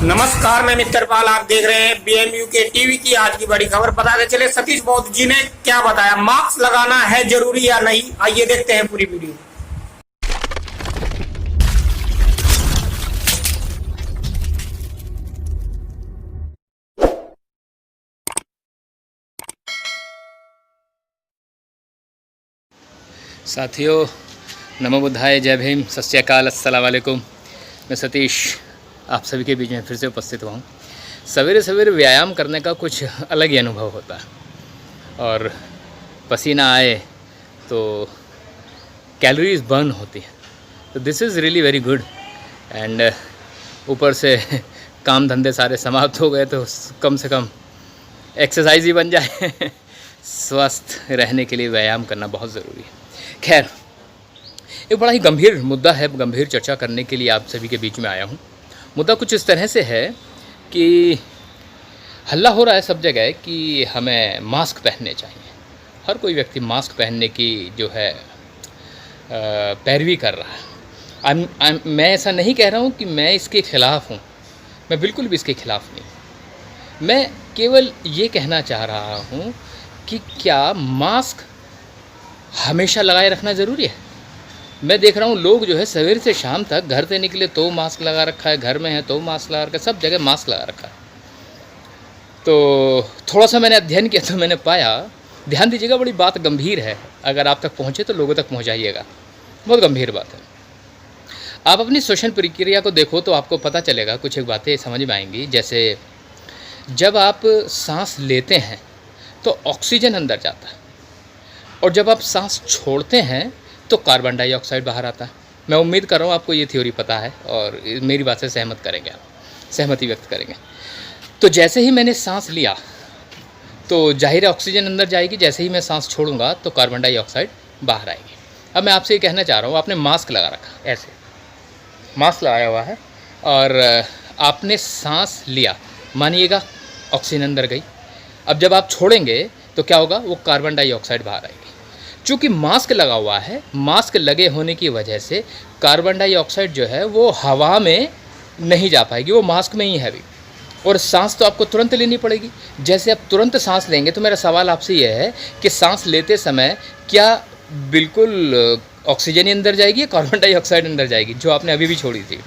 नमस्कार, मैं मित्रपाल। आप देख रहे हैं बीएमयू के टीवी की आज की बड़ी खबर। बताते चले सतीश बौद्ध जी ने क्या बताया, मास्क लगाना है जरूरी या नहीं। आइए देखते हैं पूरी वीडियो। साथियों, नमो बुद्धाय, जय भीम, सत श्री अकाल, अस्सलाम वालेकुम। मैं सतीश आप सभी के बीच में फिर से उपस्थित हुआ हूँ। सवेरे सवेरे व्यायाम करने का कुछ अलग ही अनुभव होता है और पसीना आए तो कैलोरीज बर्न होती हैं, तो this is really very good. And ऊपर से काम धंधे सारे समाप्त हो गए तो कम से कम एक्सरसाइज ही बन जाए। स्वस्थ रहने के लिए व्यायाम करना बहुत ज़रूरी है। खैर, एक बड़ा ही गंभीर मुद्दा है, गंभीर चर्चा करने के लिए आप सभी के बीच में आया हूँ। मुद्दा कुछ इस तरह से है कि हल्ला हो रहा है सब जगह कि हमें मास्क पहनने चाहिए। हर कोई व्यक्ति मास्क पहनने की जो है पैरवी कर रहा है। मैं ऐसा नहीं कह रहा हूँ कि मैं इसके ख़िलाफ़ हूँ, मैं बिल्कुल भी इसके ख़िलाफ़ नहीं। मैं केवल ये कहना चाह रहा हूँ कि क्या मास्क हमेशा लगाए रखना ज़रूरी है। मैं देख रहा हूँ लोग जो है सवेरे से शाम तक घर से निकले तो मास्क लगा रखा है, घर में है तो मास्क लगा रखा है, सब जगह मास्क लगा रखा है। तो थोड़ा सा मैंने अध्ययन किया तो मैंने पाया, ध्यान दीजिएगा, बड़ी बात गंभीर है। अगर आप तक पहुँचे तो लोगों तक पहुँचाइएगा, बहुत गंभीर बात है। आप अपनी श्वसन प्रक्रिया को देखो तो आपको पता चलेगा, कुछ एक बातें समझ में आएंगी। जैसे जब आप सांस लेते हैं तो ऑक्सीजन अंदर जाता है और जब आप सांस छोड़ते हैं तो कार्बन डाइऑक्साइड बाहर आता है। मैं उम्मीद कर रहा हूँ आपको ये थ्योरी पता है और मेरी बात से सहमत करेंगे, आप सहमति व्यक्त करेंगे। तो जैसे ही मैंने सांस लिया तो जाहिर है ऑक्सीजन अंदर जाएगी, जैसे ही मैं सांस छोड़ूंगा तो कार्बन डाइऑक्साइड बाहर आएगी। अब मैं आपसे ये कहना चाह रहा हूँ, आपने मास्क लगा रखा, ऐसे मास्क लगाया हुआ है और आपने सांस लिया, मानिएगा ऑक्सीजन अंदर गई। अब जब आप छोड़ेंगे तो क्या होगा, वो कार्बन डाइऑक्साइड बाहर आएगी। चूँकि मास्क लगा हुआ है, मास्क लगे होने की वजह से कार्बन डाइऑक्साइड जो है वो हवा में नहीं जा पाएगी, वो मास्क में ही है अभी। और सांस तो आपको तुरंत लेनी पड़ेगी। जैसे आप तुरंत सांस लेंगे तो मेरा सवाल आपसे ये है कि सांस लेते समय क्या बिल्कुल ऑक्सीजन ही अंदर जाएगी या कार्बन डाइऑक्साइड अंदर जाएगी, जो आपने अभी भी छोड़ी थी।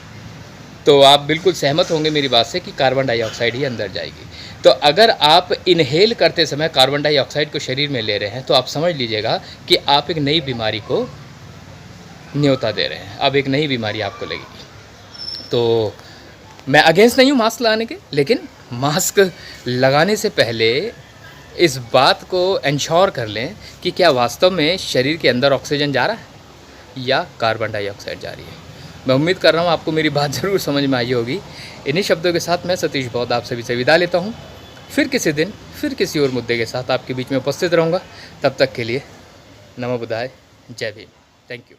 तो आप बिल्कुल सहमत होंगे मेरी बात से कि कार्बन डाइऑक्साइड ही अंदर जाएगी। तो अगर आप इनहेल करते समय कार्बन डाइऑक्साइड को शरीर में ले रहे हैं तो आप समझ लीजिएगा कि आप एक नई बीमारी को न्योता दे रहे हैं। अब एक नई बीमारी आपको लगेगी। तो मैं अगेंस्ट नहीं हूँ मास्क लगाने के, लेकिन मास्क लगाने से पहले इस बात को इंश्योर कर लें कि क्या वास्तव में शरीर के अंदर ऑक्सीजन जा रहा है या कार्बन डाइऑक्साइड जा रही है। मैं उम्मीद कर रहा हूँ आपको मेरी बात ज़रूर समझ में आई होगी। इन्हीं शब्दों के साथ मैं सतीश बौद्ध आप सभी से विदा लेता हूँ। फिर किसी दिन फिर किसी और मुद्दे के साथ आपके बीच में उपस्थित रहूँगा। तब तक के लिए नमो बुद्धाय, जय भीम, थैंक यू।